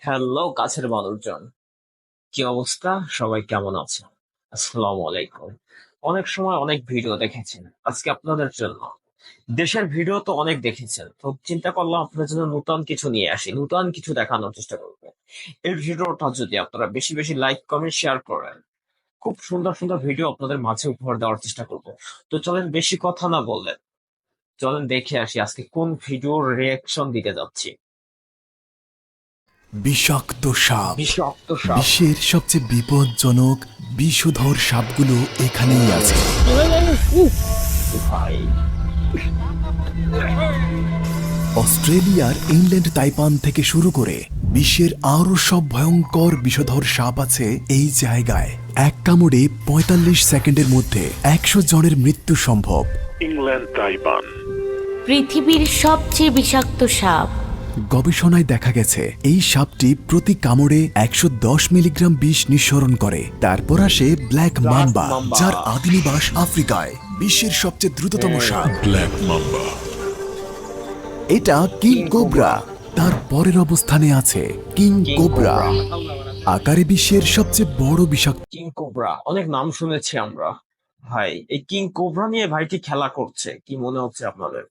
Hello কাছের মানুষজন, কি অবস্থা? সবাই কেমন আছে? আসসালামু আলাইকুম। অনেক সময় অনেক ভিডিও দেখেছেন, আজকে আপনাদের জন্য দেশের ভিডিও তো অনেক দেখেছেন, তো চিন্তা করলাম আপনাদের জন্য নতুন কিছু নিয়ে আসি, নতুন কিছু দেখানোর চেষ্টা করবো। এই ভিডিওটা যদি আপনারা বেশি বেশি লাইক কমেন্ট শেয়ার করেন, খুব সুন্দর সুন্দর ভিডিও আপনাদের মাঝে উপহার দেওয়ার চেষ্টা করব। তো চলেন বেশি কথা না বললেন, চলেন দেখে আসি আজকে কোন ভিডিওর রিয়াকশন দিতে যাচ্ছি। বিষাক্ত সাপ। বিষাক্ত সাপ। বিশ্বের সবচেয়ে বিপজ্জনক বিষধর সাপগুলো এখানেই আছে। ভাই, অস্ট্রেলিয়ার ইংল্যান্ড তাইপান থেকে শুরু করে বিশ্বের আরো সব ভয়ঙ্কর বিষধর সাপ আছে এই জায়গায়। এক কামড়ে ৪৫ সেকেন্ডের মধ্যে ১০০ জনের মৃত্যু সম্ভব। ইংল্যান্ড তাইবান। পৃথিবীর সবচেয়ে বিষাক্ত সাপ। গবেষণায় দেখা গেছে এই সাপটি প্রতি কামড়ে ১১০ মিলিগ্রাম বিষ নিঃসরণ করে। তারপর আসে ব্ল্যাক মাম্বা, মাম্বা। যার আদি নিবাস আফ্রিকায়। বিশ্বের সবচেয়ে দ্রুততম সাপ ব্ল্যাক মাম্বা। এটা কিং কোবরা। তার পরের অবস্থানে আছে কিং কোবরা, আকারে বিশ্বের সবচেয়ে বড় বিষাক্ত। কিং কোবরা অনেক নাম শুনেছি আমরা। ভাই, এই কিং কোবরা নিয়ে ভাইটি খেলা করছে, কি মনে হচ্ছে আপনাদের?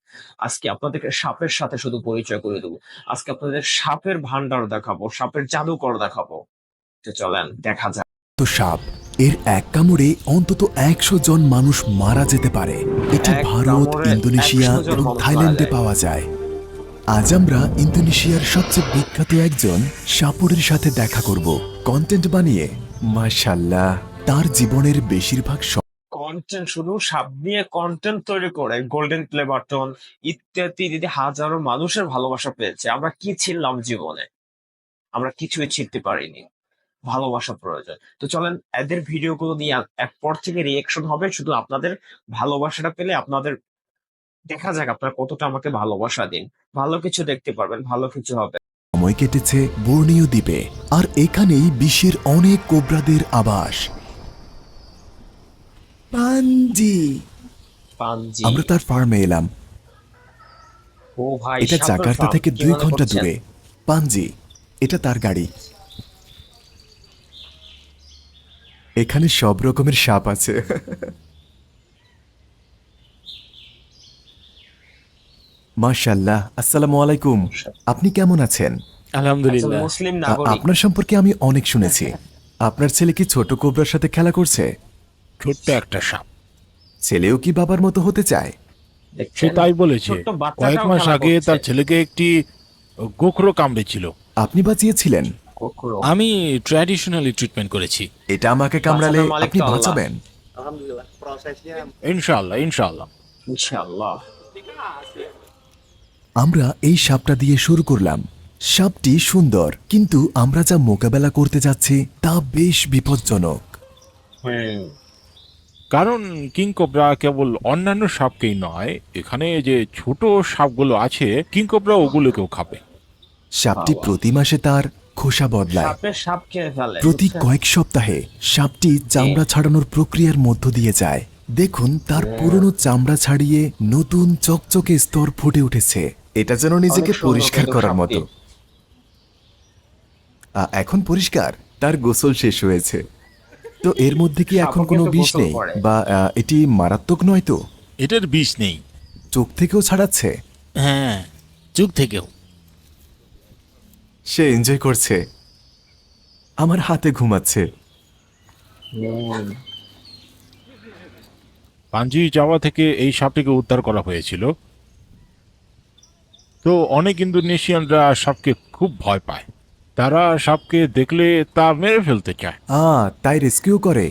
আজকে আপনাদেরকে সাপের সাথে শুধু পরিচয় করে দেবো। আজকে আপনাদের সাপের ভান্ডার দেখাবো, সাপের জাদুকর দেখাবো। তো চলেন দেখা যাক। সাপ, এর এক কামড়ে অন্তত ১০০ জন মানুষ মারা যেতে পারে। এটি এক ভারত, কামড়ে ইন্দোনেশিয়া ১০০ জন এবং মানুষ মারা থাইল্যান্ডে যায়। পাওয়া যায়। আজ আমরা ইন্দোনেশিয়ার সবচেয়ে বিখ্যাত একজন সাপুরের সাথে দেখা করব কন্টেন্ট বানিয়ে। মাশাআল্লাহ, তার জীবনের বেশিরভাগ কন্টেন্ট, শুধু সাপ নিয়ে কন্টেন্ট তৈরি করে গোল্ডেন প্লে বাটন ইত্যাদি দিদি হাজারো মানুষের ভালোবাসা পেয়েছে। আমরা কি ছিলাম জীবনে? আমরা কিছুই ছিঁড়তে পারিনি। ভালোবাসা প্রয়োজন। তো চলেন এদের ভিডিও গুলো নিয়ে এক পর থেকে রিয়েকশন হবে, শুধু আপনাদের ভালোবাসাটা পেলে আপনাদের দেখা যাক আপনারা কতটা আমাকে ভালোবাসা দিন। ভালো কিছু দেখতে পারবেন, ভালো কিছু হবে। সময় কেটেছে বোর্নিও দ্বীপে, আর এখানেই বিশ্বের অনেক কোবরাদের আবাস। পাঞ্জি। পাঞ্জি। আমরা তার ফার্মে এলাম। ও ভাই, এটা সাপের জাকার্তা ফার্ম থেকে কি ২ মনে ঘন্টা করছেন? দূরে। পাঞ্জি, এটা তার গাড়ি। এখানে সব রকমের সাপ আছে। মাশাআল্লাহ। আসসালামু আলাইকুম। আপনি কেমন আছেন? একজন আলহামদুলিল্লাহ। মুসলিম নাগরিক। আপনার সম্পর্কে আমি অনেক শুনেছি। আপনার ছেলে কি ছোট কোবরার সাথে খেলা করছে? ছোট্ট একটা সাপ। ছেলেও কি বাবার মতো হতে চায়? সে দেখছেন, তাই বলেছে। ছোট্ট কয়েক বাচ্চাটাও মাস খেলা আগে করছে। তার ছেলেকে একটি গোখরো কামড়েছিল। আপনি বাঁচিয়েছিলেন? কুকুরও। আমি ট্র্যাডিশনালি ট্রিটমেন্ট করেছি। এটা আমাকে কামড়ালে বাঁচানোর মালিক আপনি তো আল্লাহ। বাঁচাবেন? ইনশাআল্লাহ, ইনশাআল্লাহ। ইনশাআল্লাহ। আমরা এই সাপটা দিয়ে শুরু করলাম। সাপটি সুন্দর, কিন্তু আমরা যা মোকাবেলা করতে যাচ্ছি তা বেশ বিপজ্জনক। হুম। কারণ কিং কোবরা কেবল অন্যান্য সাপকেই নয়, এখানে যে ছোট সাপগুলো আছে কিং কোবরা ওগুলোকেও খাবে। সাপটি বাবা। প্রতি মাসে তার খোসা বদলায়। সাপের সাপ খেয়ে ফেলে, প্রতি বুঝছেন? কয়েক সপ্তাহে সাপটি চামড়া ছাড়ানোর প্রক্রিয়ার মধ্য দিয়ে যায়। দেখুন, তার পুরনো চামড়া ছাড়িয়ে নতুন চকচকে স্তর ফুটে উঠেছে। এটা যেন নিজেকে অনেক সুন্দর পরিষ্কার কিন্তু করার সাপটি। মতো। এখন পরিষ্কার, তার গোসল শেষ হয়েছে। তো এর মধ্যে কি এখন সাপও কোনো কিন্তু বিষ গোসল নেই? করে। বা এটি মারাত্মক নয় তো? এটার বিষ নেই। চোখ থেকেও ছাড়াচ্ছে? হ্যাঁ, চোখ থেকেও। সে এনজয় করছে। আমার হাতে ঘুমাচ্ছে। হুম। পাঞ্জি যাওয়া থেকে এই সাপটিকে উদ্ধার করা হয়েছিল। তো অনেক ইন্দোনেশিয়ানরা সাপকে খুব ভয় পায়। তারা সাপকে দেখলে তা মেরে ফেলতে চায়। তাই রেস্কিউ করে।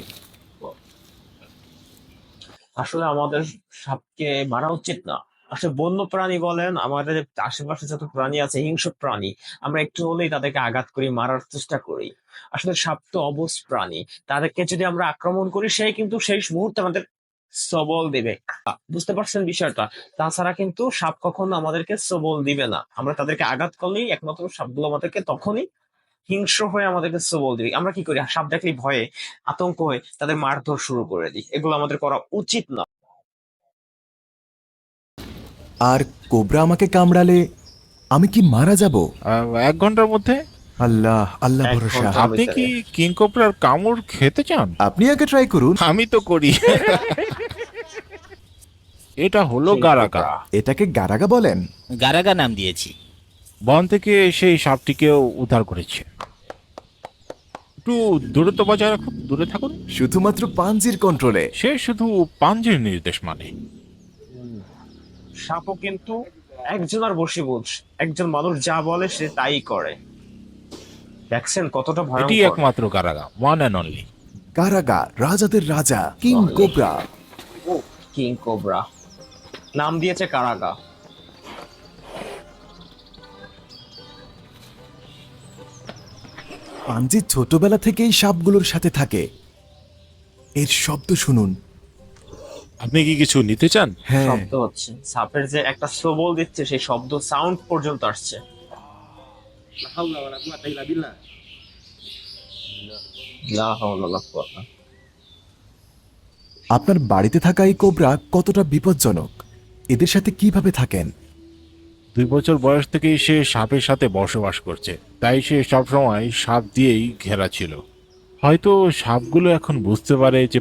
আসলে আমাদের সাপকে মারা উচিত না। আসলে বন্য প্রাণী বলেন, আমাদের আশেপাশে যত প্রাণী আছে হিংস্র প্রাণী, আমরা একটু হলেই তাদেরকে আঘাত করি, মারার চেষ্টা করি। আসলে সাপ তো অবুঝ প্রাণী, তাদেরকে যদি আমরা আক্রমণ করি সেই কিন্তু সেই মুহূর্তে আমাদের সবল দিবে। বুঝতে পারছেন বিষয়টা? তাছাড়া কিন্তু সাপ কখনো আমাদেরকে সবল দিবে না। আমরা তাদেরকে আঘাত করলেই একমাত্র সাপগুলো আমাদেরকে তখনই হিংস্র হয়ে আমাদেরকে সবল দিবে। আমরা কি করি? সাপ দেখলেই ভয়ে আতঙ্ক হয়ে তাদের মারধর শুরু করে দিই। এগুলো আমাদের করা উচিত না। আর কোবরা আমাকে কামড়ালে আমি কি মারা যাব? ১ ঘন্টার মধ্যে আল্লাহ আল্লাহ এক ভরসা। ঘন্টা। আপনি কি কিংকোবরার কামড় খেতে চান? আপনি আগে ট্রাই করুন। আমি তো করি। এটা হলো কিং গারাগা। কোবরা। এটাকে গারাগা বলেন? গারাগা নাম দিয়েছি। বন থেকে সেই সাপটিকেও উদ্ধার করেছে। একটু দূরত্ব বজায় রাখুন, দূরে থাকুন। শুধুমাত্র পাঞ্জির কন্ট্রোলে। সে শুধু পাঞ্জের নির্দেশ মানে। সাপও কিন্তু একজন আর বসে বুঝ, একজন মানুষ যা বলে সে তাই করে। দেখছেন কতটা এটি ভয়ঙ্কর। একমাত্র গারাগা, ওয়ান অ্যান্ড অনলি। গারাগা রাজাদের রাজা, কিং কোবরা। কিং কোবরা নাম দিয়েছে কারাগা। পাঞ্জি ছোটবেলা থেকেই সাপগুলোর সাথে থাকে। এর শব্দ শুনুন। আপনি কি কিছু নিতে চান? হ্যাঁ, শব্দ হচ্ছে সাপের যে একটা সবল দিচ্ছে, সেই শব্দ সাউন্ড পর্যন্ত আসছে। লা হাওলা ওয়ালা কুওয়াতা। আপনার বাড়িতে থাকা এই কোবরা কতটা বিপজ্জনক? এদের সাথে কিভাবে থাকেন? 2 বছর বয়স থেকেই সে সাপের সাথে বসবাস করছে, তাই সে সবসময় সাপ দিয়েই ঘেরা ছিল। হয়তো সাপগুলো এখন বুঝতে পারে যে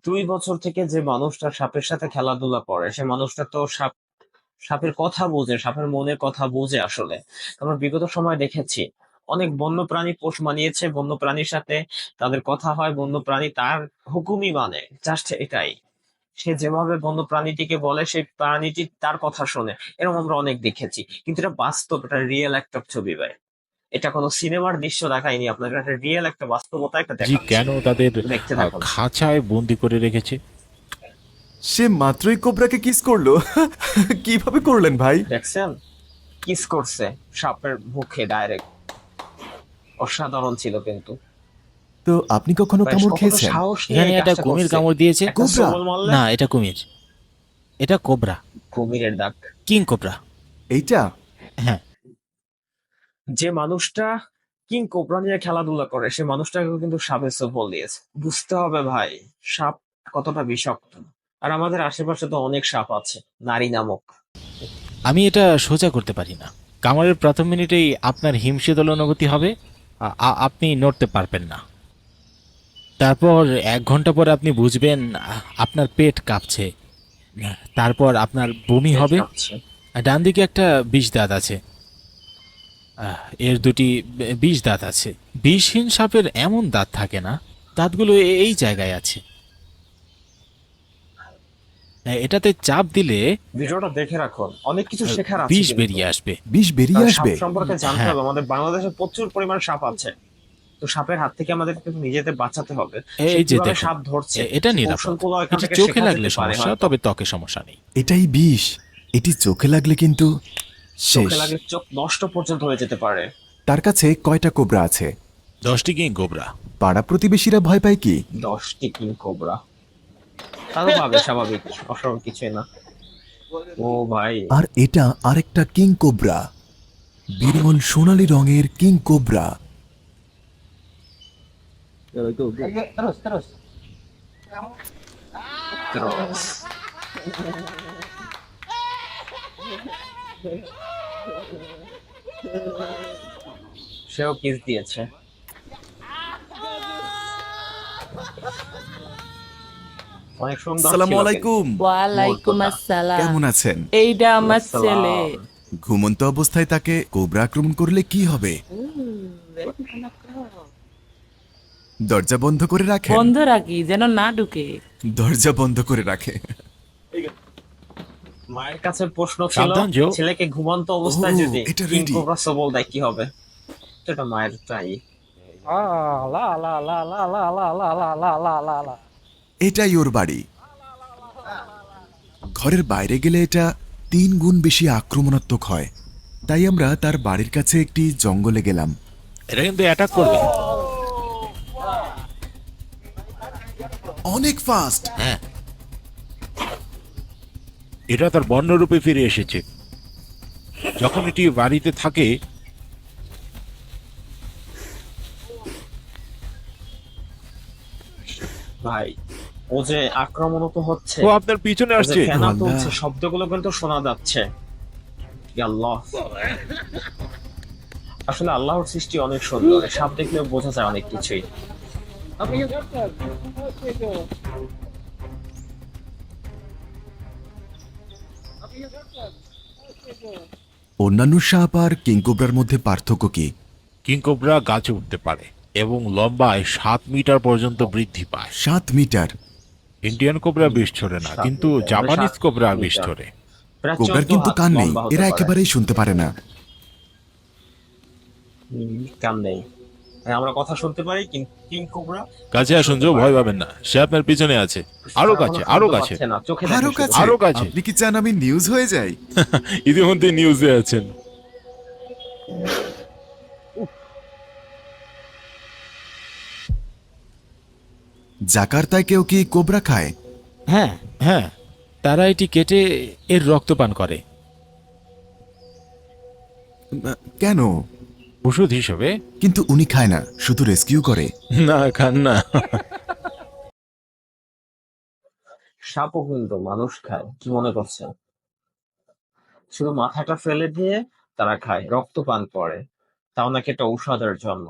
2 বছর থেকে যে মানুষটা সাপের সাথে খেলাধুলা করে, সে মানুষটা তো সাপের কথা বোঝে, সাপের মনের কথা বোঝে আসলে। আমরা বিগত সময় দেখেছি অনেক বন্যপ্রাণী পোষ মানিয়েছে, বন্যপ্রাণীর সাথে তাদের কথা হয়, বন্যপ্রাণী তার হুকুমই মানে, জাস্ট এটাই। সে যেভাবে বন্যপ্রাণীটিকে বলে, সেই প্রাণীটি তার কথা শোনে। এরকম আমরা অনেক দেখেছি, কিন্তু এটা বাস্তব, এটা রিয়েল একটা ছবি ভাই। এটা কোনো সিনেমার দৃশ্য দেখায়নি আপনাকে, এটা রিয়েল একটা বাস্তবতা একটা জি দেখাচ্ছে। কেন তাদের দেখতে থাকুন। খাঁচায় বন্দি করে রেখেছে। সে মাত্রই কোবরাকে কিস করলো। কিভাবে করলেন ভাই? দেখছেন কিস করছে সাপের মুখে ডাইরেক্ট। অসাধারণ ছিল কিন্তু। তো আপনি কখনো ভাই, কামড় কত খেয়েছেন? সাহস নিয়ে এখানে এই একটা কাজটা কুমির করছে। কামড় দিয়েছে। একটা কোবরা? সবল মারলে না, এটা কুমির। এটা কোবরা, কুমিরের দাগ। King cobra. এইটা হ্যাঁ, যে মানুষটা কিং কোবরা নিয়ে খেলাধুলা করে, সে মানুষটাকে কিন্তু সাপের সবল দিয়েছে। বুঝতে হবে ভাই সাপ কতটা বিষাক্ত। আর আমাদের আশেপাশে তো অনেক সাপ আছে, নারী নামক। আমি এটা সোজা করতে পারি না। কামড়ের প্রথম মিনিটেই আপনার হিমশীতল অনুভূতি হবে, আপনি নড়তে পারবেন না। তারপর 1 ঘন্টা পরে আপনি বুঝবেন আপনার পেট কাঁপছে। তারপর আপনার বমি হবে। কাঁপছে। ডান দিকে একটা বিষ দাঁত আছে, এর 2টি বিষ দাঁত আছে। বিষহীন সাপের এমন দাঁত থাকে না, দাঁতগুলো এই জায়গায় আছে। এটাতে চাপ দিলে ভিডিওটা দেখে রাখুন, অনেক কিছু শেখার আছে বিষ কিন্তু। বেরিয়ে আসবে। বিষ বেরিয়ে কারণ আসবে? সাপ সম্পর্কে জানতে হ্যাঁ। হবে। আমাদের বাংলাদেশে প্রচুর পরিমাণ সাপ আছে, তো সাপের হাত থেকে আমাদের কিন্তু নিজেদের বাঁচাতে হবে। সে এই যে কিভাবে দেখুন, সাপ ধরছে, এটা সে নিরাপদ। কৌশলগুলো এখান এটি থেকে চোখে শেখা লাগলে যেতে পারে সমস্যা, হয়তো। তবে ত্বকে সমস্যা নেই। এটাই বিষ। এটি চোখে লাগলে কিন্তু শেষ। চোখে লাগলে চোখ নষ্ট পর্যন্ত হয়ে যেতে পারে। তার কাছে কয়টা কোবরা আছে? 10টি কিং কোবরা। পাড়া প্রতিবেশীরা ভয় পায় কি? 10টি কিং কোবরা তারও পাবে, স্বাভাবিক, অস্বাভাবিক কিছুই না। ও ভাই, আর এটা আরেকটা কিং কোবরা, বিরল সোনালী রঙের কিং কোবরা। Terus. সেও কিস দিয়েছে। অনেক সুন্দর আসসালামু ছিল আলাইকুম। ওয়ালাইকুম মোটকথা। আসসালাম। কেমন আছেন? এইটা আমার আসসালাম। ছেলে। ঘুমন্ত অবস্থায় তাকে কোবরা আক্রমণ করলে কি হবে? দরজা বন্ধ করে রাখেন। বন্ধ রাখি যেন না ঢুকে। দরজা বন্ধ করে রাখে। মায়ের কাছে প্রশ্ন ছিল, সাবধান যেও। ছেলেকে ঘুমন্ত অবস্থায় ও, যদি এটা কিং ready। কোবরা সবল দেয় কি হবে? এটা মায়ের চাই। এটাই ওর বাড়ি। ঘরের বাইরে গেলে এটা 3 গুণ বেশি আক্রমণাত্মক হয়। তাই আমরা তার বাড়ির কাছে একটি জঙ্গলে গেলাম। এটা কিন্তু অ্যাটাক করবে। অনেক ফাস্ট। হ্যাঁ, এটা তার বন্যরূপে ফিরে এসেছে। যখন এটি বাড়িতে থাকে ভাই ও যে আক্রমণত হচ্ছে, ও আপনার পিছনে ও যে আসছে। ফেনা আল্লাহ। তুলছে, শব্দগুলো কিন্তু শোনা যাচ্ছে। ইয়া আল্লাহ। আসলে আল্লাহর সৃষ্টি অনেক সুন্দর, সাপ দেখলে বোঝা যায় অনেক কিছুই। অন্যান্য সাপ আর কিংকোবরার মধ্যে পার্থক্য কি? কিংকোবরা গাছে উঠতে পারে এবং লম্বায় 7 মিটার পর্যন্ত বৃদ্ধি পায়। 7 মিটার? ইন্ডিয়ান কোবরা বিষ ছড়ে না, 7 কিন্তু মিটার, জাপানিজ 7 কোবরা বিষ মিটার। ছড়ে। প্রায় কোবরার 14 কিন্তু হাত কান নেই, লম্বা হতে এরা পারে। একেবারেই শুনতে পারে না। কান নেই, আমরা কথা শুনতে পারি, কিন্তু কিং কোবরা কাছে আসুন, যে ভয় পাবেন না, সে আপনার পিছনে আছে। আরো কাছে, আরো কাছে, না, চোখে আরো দেখে কাছে? শুধু। আরো কাছে। আপনি কি চান আমি নিউজ হয়ে যাই? ইতিমধ্যে নিউজে আছেন। জাকার্তায় কেউ কি কোবরা খায়? হ্যাঁ হ্যাঁ, তারা এটি কেটে এর রক্ত পান করে। কেন? ওষুধ হিসেবে। কিন্তু উনি খায় না, শুধু রেস্কিউ করে। না, খান না। সাপও কিন্তু মানুষ খায়, কি মনে করছেন? শুধু মাথাটা ফেলে দিয়ে তারা খায়, রক্ত পান করে, তাও নাকি একটা ঔষধের জন্য।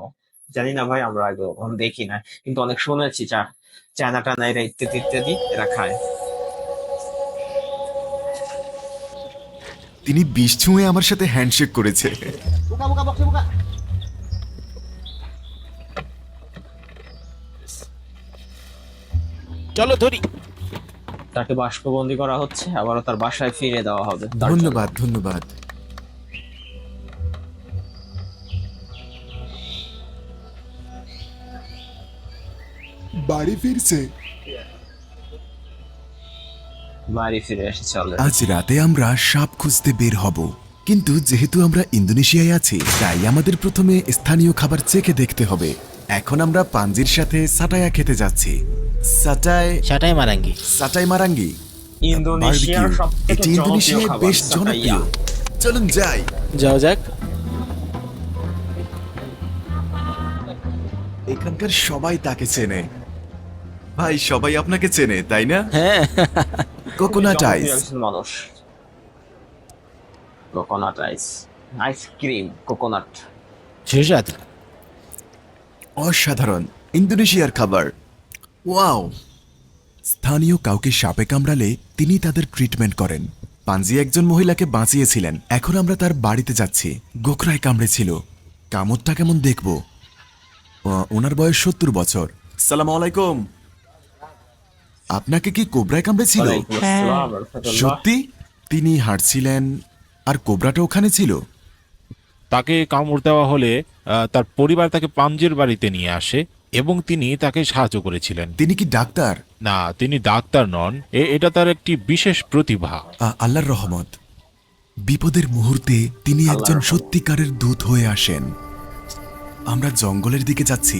জানি না ভাই, আমরা আগে কখনো দেখি না, কিন্তু অনেক শুনেছি চায়না টানা এরা ইত্যাদি ইত্যাদি এরা খায়। তিনি বিষ ছুঁয়ে আমার সাথে হ্যান্ডশেক করেছে। চলো ধরি। তাকে বাষ্পবন্দি করা হচ্ছে, আবারও তার বাসায় ফিরে দেওয়া হবে তার জন্য। ধন্যবাদ, ধন্যবাদ। বাড়ি ফিরছে। বাড়ি ফিরে এসে চলে। আজ রাতে আমরা সাপ খুঁজতে বের হব, কিন্তু যেহেতু আমরা ইন্দোনেশিয়ায় আছি তাই আমাদের প্রথমে স্থানীয় খাবার চেখে দেখতে হবে। এখন আমরা পাঞ্জির সাথে সাটায়া খেতে যাচ্ছি। সাটাই মারাঙ্গি। সাটাই মারাঙ্গি ইন্দোনেশিয়ার বারবিকিউ। সবথেকে এটি জনপ্রিয় ইন্দোনেশিয়ায় খাবার বেশ সাটাইয়া। জনপ্রিয়। চলুন যাই। যাও যাক। এখানকার সবাই তাকে চেনে। ভাই, সবাই আপনাকে চেনে, তাই না? হ্যাঁ। কোকোনাট জনপ্রিয় আইস। একজন মানুষ। কোকোনাট আইস, আইসক্রিম, কোকোনাট। সুস্বাদ। অসাধারণ ইন্দোনেশিয়ার খাবার। ওয়াও! স্থানীয় কাউকে সাপে কামড়ালে তিনি তাদের ট্রিটমেন্ট করেন। পাঞ্জি একজন মহিলাকে বাঁচিয়েছিলেন। এখন আমরা তার বাড়িতে যাচ্ছি। গোখরায় কামড়েছিল। কামড়টা কেমন দেখব। ওনার বয়স 70 বছর। সালাম আলাইকুম। আপনাকে কি কোবরায় কামড়েছিল? ওয়ালাইকুম আসসালাম ওয়া রাহমাতুল্লাহ। সত্যি? তিনি হাঁটছিলেন আর কোবরাটা ওখানে ছিল? তাকে কামড় দেওয়া হলে তার পরিবার তাকে পাঞ্জের বাড়িতে নিয়ে আসে এবং তিনি তাকে সাহায্য করেছিলেন। তিনি কি ডাক্তার? না, তিনি ডাক্তার নন। এটা তার একটি বিশেষ প্রতিভা। আল্লাহর রহমত। বিপদের মুহূর্তে তিনি একজন রহমত। সত্যিকারের দূত হয়ে আসেন। আমরা জঙ্গলের দিকে যাচ্ছি।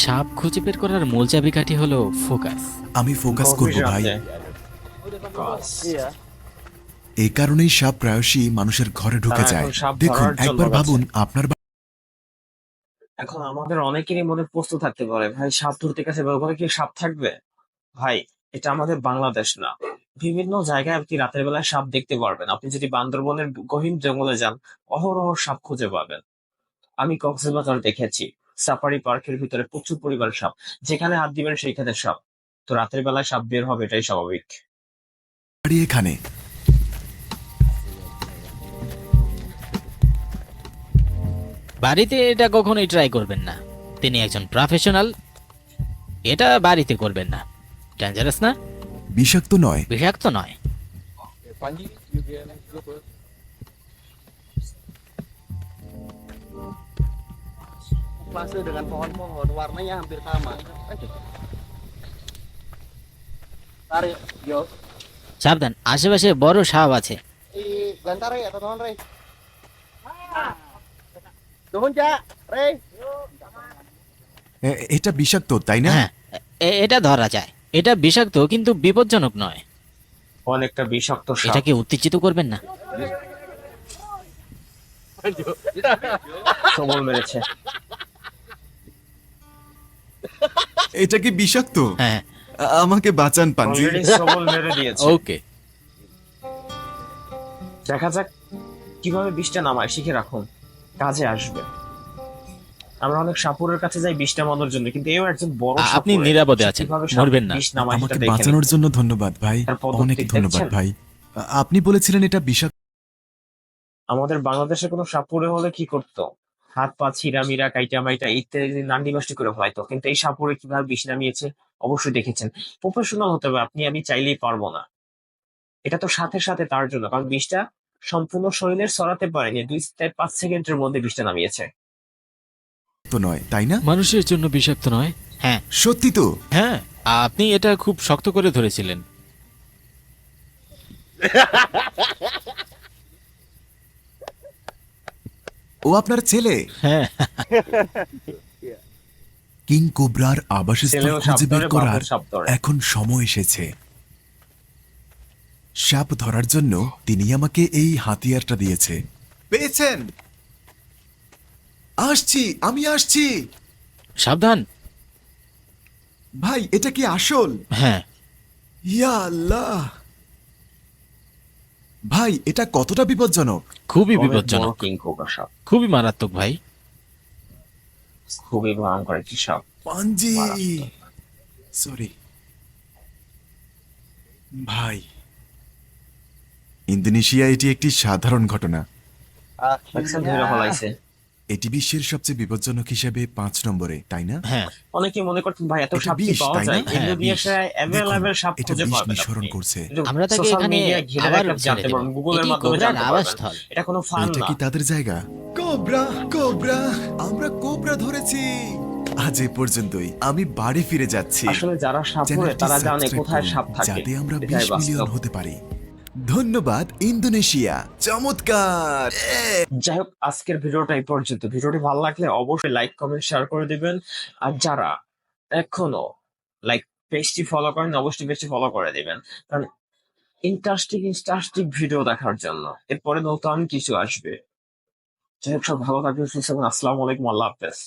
সাপ খুঁজে বের করার মূল চাবিকাঠি হলো ফোকাস। আমি ফোকাস করব গভীর ভাই। রাতে। বাস। এই কারণেই সাপ প্রায়শই মানুষের ঘরে ঢুকে তারা যায়। এখন সাপ দেখুন, ধরার জন্য একবার গেছে। ভাবুন আপনার এখন আমাদের অনেকেরই মনে প্রশ্ন থাকতে পারে, ভাই সাপ ধরতে গেছে ওখানে কি সাপ থাকবে? ভাই, এটা আমাদের বাংলাদেশ না। বিভিন্ন জায়গায় আপনি রাতের বেলায় সাপ দেখতে পারবেন। আপনি যদি বান্দরবনের গহীন জঙ্গলে যান, অহরহ সাপ খুঁজে পাবেন। আমি কক্সবাজার দেখেছি, সাফারি পার্কের ভিতরে প্রচুর পরিমাণ সাপ, যেখানে হাত দিবেন সেইখানে সাপ। তো রাতের বেলায় সাপ বের হবে, এটাই স্বাভাবিক। বাড়ি এখানে। বাড়িতে এটা কখনোই ট্রাই করবেন না। তিনি একজন প্রফেশনাল। এটা বাড়িতে করবেন না। ডেঞ্জারাস না? বিষাক্ত নয়। বিষাক্ত নয়। Plase dengan pohon-pohon, warnanya hampir sama. Tarik, yo. সাবধান, আশেপাশে বড় সাপ আছে। Gantar ya, teman Rey. Tuhun, Cak. Rey. এটা বিষাক্ত, তাই না? হ্যাঁ, এটা ধরা যায়। এটা বিষাক্ত কিন্তু বিপজ্জনক নয়। অনেকটা বিষাক্ত সাপ। এটাকে উত্তেজিত করবেন না। সবল মেরেছে। এটা কি বিষাক্ত? হ্যাঁ। আমাকে বাঁচান পাঞ্জি। অলরেডি সবল মেরে দিয়েছে। ওকে। দেখা যাক কিভাবে বিষটা নামায়, শিখে রাখুন, কাজে আসবে। আমরা অনেক সাপুরের কাছে যাই বিষ নামানোর জন্য, কিন্তু এও একজন বড় আপনি সাপুরে। নিরাপদে সে আছেন, কিভাবে সাপ মরবেন না। বিষ নামায় আমাকে সেটা দেখে বাঁচানোর নিন। জন্য ধন্যবাদ ভাই, তার পদ্ধতি অনেক ধন্যবাদ দেখছেন? ভাই। আপনি বলেছিলেন এটা বিষাক্ত। আমাদের বাংলাদেশে কোনো সাপুরে হলে কি করতো? হাত পা ছিঁড়ামিরা কাইটা মাইটা ইত্যাদি নান্ডি নষ্টি করে ফেলাইতো, কিন্তু এই সাপুরে কিভাবে বিষ নামিয়েছে অবশ্যই দেখেছেন। প্রফেশনাল হতে হবে, আপনি আমি চাইলেই পারবো না। এটা তো সাথে সাথে তার জন্য, কারণ বিষটা সম্পূর্ণ শরীরে ছড়াতে পারেনি, 2-5 সেকেন্ডের মধ্যে বিষটা নামিয়েছে। নয় তাই না? মানুষের জন্য বিষাক্ত নয়। হ্যাঁ সত্যি তো? হ্যাঁ, আপনি এটা খুব শক্ত করে ধরেছিলেন। ও আপনার ছেলে? হ্যাঁ, কিং কোবরার আবাসস্থল ছেলেও সাপ খুঁজে বের ধরে, করার বাপও সাপ ধরে। এখন সময় এসেছে। সাপ ধরার জন্য তিনি আমাকে এই হাতিয়ারটা দিয়েছে। পেয়েছেন? আসছি, আমি আসছি। সাবধান। ভাই এটা কি আসল? হ্যাঁ, ইয়া আল্লাহ! ভাই এটা কতটা বিপজ্জনক? খুবই অনেক বড় বিপজ্জনক, কিং কোবরা সাপ, খুবই মারাত্মক ভাই। খুবই ভয়ঙ্কর একটি সাপ। পাঞ্জি, মারাত্মক। সরি ভাই। ইন্দোনেশিয়া এটি একটি সাধারণ ঘটনা। দেখছেন, ধরে ফেলাইছে। এটি বিশ্বের সবচেয়ে বিপজ্জনক হিসেবে 5 নম্বরে, তাই না? হ্যাঁ, অনেকে মনে করতেন ভাই এত এটা সাপ কি বিষ, পাওয়া তাই না? যায়? হ্যাঁ, ইন্দোনেশিয়ায় দেখুন, অ্যাভেলেবেল সাপ এটা খুঁজে বিষ পাবেন নিঃসরণ আপনি। করছে। আমরা তাকে সোশ্যাল এখানে মিডিয়ায় ঘিরে আবার রাখলে ছেড়ে জানতে দেব। পারবেন, গুগলের এটি মাধ্যমে কোবরার জানতে পারবেন। আবাসস্থল। এটা কোনো ফান এটা না। কি তাদের জায়গা? কোবরা, কোবরা, আমরা কোবরা ধরেছি। আজ এ পর্যন্তই, আমি বাড়ি ফিরে যাচ্ছি। আসলে যারা সাপুরে চ্যানেলটি তারা জানে সাবস্ক্রাইব কোথায় করুন, সাপ থাকে, যাতে আমরা এটাই 20 মিলিয়ন বাস্তব। হতে পারি। ধন্যবাদ ইন্দোনেশিয়া, চমৎকার। যাই হোক, আজকের ভিডিওটা এই পর্যন্ত। ভিডিওটি ভালো লাগলে অবশ্যই লাইক কমেন্ট শেয়ার করে দিবেন। আর যারা এখনো লাইক পেজটি ফলো করেন অবশ্যই পেজটি ফলো করে দিবেন, কারণ ইন্টারেস্টিং ভিডিও দেখার জন্য। এরপরে নতুন কিছু আসবে। যাই হোক, সব ভালো থাকবেন, সুস্থ থাকবেন। আসসালামু আলাইকুম, আল্লাহ হাফেজ।